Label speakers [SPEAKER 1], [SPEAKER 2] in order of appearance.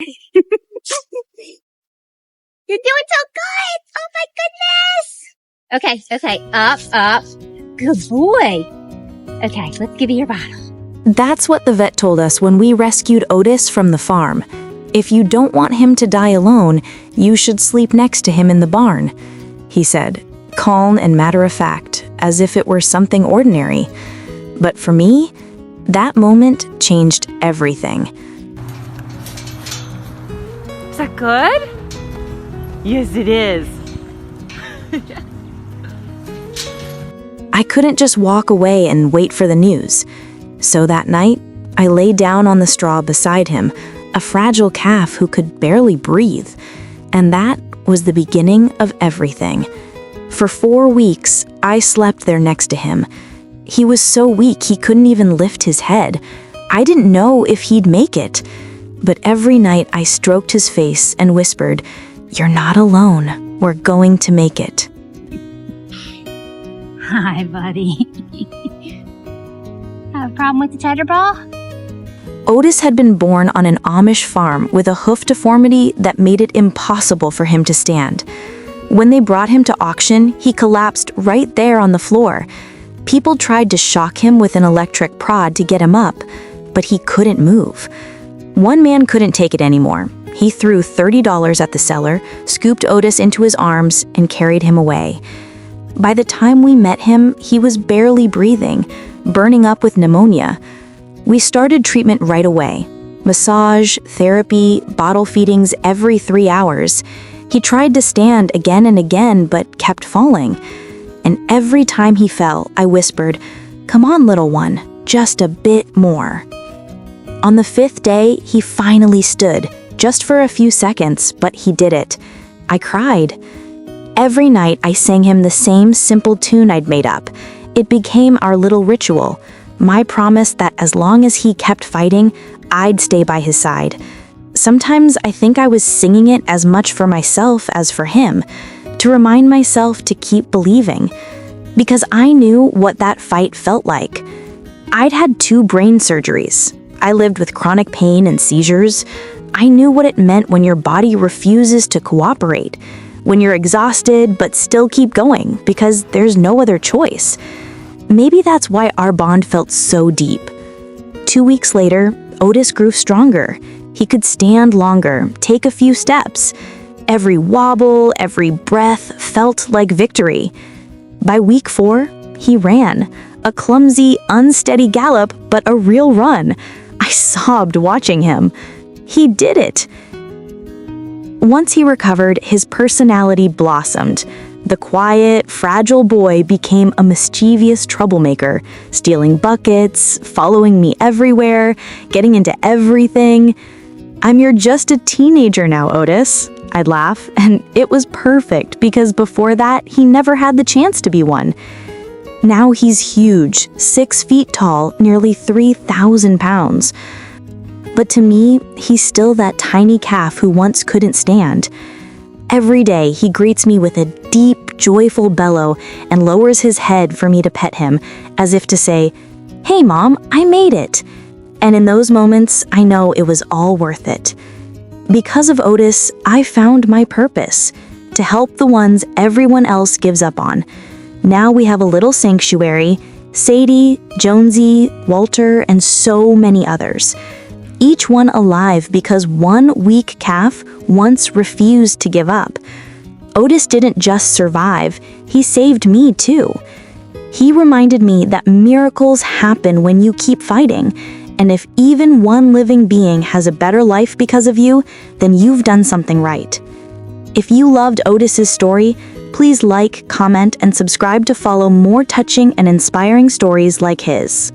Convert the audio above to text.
[SPEAKER 1] You're doing so good! Oh my goodness! Okay, up. Good boy. Okay, let's give you your bottle.
[SPEAKER 2] That's what the vet told us when we rescued Otis from the farm. If you don't want him to die alone, you should sleep next to him in the barn, he said, calm and matter-of-fact, as if it were something ordinary. But for me, that moment changed everything.
[SPEAKER 3] Is that good? Yes, it is.
[SPEAKER 2] I couldn't just walk away and wait for the news. So that night, I lay down on the straw beside him, a fragile calf who could barely breathe. And that was the beginning of everything. For 4 weeks, I slept there next to him. He was so weak he couldn't even lift his head. I didn't know if he'd make it. But every night I stroked his face and whispered, "You're not alone. We're going to make it."
[SPEAKER 1] Hi, buddy. Have a problem with the tetherball?
[SPEAKER 2] Otis had been born on an Amish farm with a hoof deformity that made it impossible for him to stand. When they brought him to auction, he collapsed right there on the floor. People tried to shock him with an electric prod to get him up, but he couldn't move. One man couldn't take it anymore. He threw $30 at the seller, scooped Otis into his arms, and carried him away. By the time we met him, he was barely breathing, burning up with pneumonia. We started treatment right away. Massage, therapy, bottle feedings every 3 hours. He tried to stand again and again, but kept falling. And every time he fell, I whispered, "Come on, little one, just a bit more." On the 5th day, he finally stood, just for a few seconds, but he did it. I cried. Every night, I sang him the same simple tune I'd made up. It became our little ritual, my promise that as long as he kept fighting, I'd stay by his side. Sometimes I think I was singing it as much for myself as for him, to remind myself to keep believing, because I knew what that fight felt like. I'd had 2 brain surgeries. I lived with chronic pain and seizures. I knew what it meant when your body refuses to cooperate, when you're exhausted but still keep going because there's no other choice. Maybe that's why our bond felt so deep. 2 weeks later, Otis grew stronger. He could stand longer, take a few steps. Every wobble, every breath felt like victory. By week 4, he ran. A clumsy, unsteady gallop, but a real run. I sobbed watching him. He did it. Once he recovered, his personality blossomed. The quiet, fragile boy became a mischievous troublemaker, stealing buckets, following me everywhere, getting into everything. "You're just a teenager now, Otis," I'd laugh, and it was perfect because before that, he never had the chance to be one. Now he's huge, 6 feet tall, nearly 3,000 pounds. But to me, he's still that tiny calf who once couldn't stand. Every day, he greets me with a deep, joyful bellow and lowers his head for me to pet him, as if to say, "Hey, Mom, I made it." And in those moments, I know it was all worth it. Because of Otis, I found my purpose, to help the ones everyone else gives up on. Now we have a little sanctuary, Sadie, Jonesy, Walter, and so many others. Each one alive because one weak calf once refused to give up. Otis didn't just survive, he saved me too. He reminded me that miracles happen when you keep fighting, and if even one living being has a better life because of you, then you've done something right. If you loved Otis's story, please like, comment, and subscribe to follow more touching and inspiring stories like his.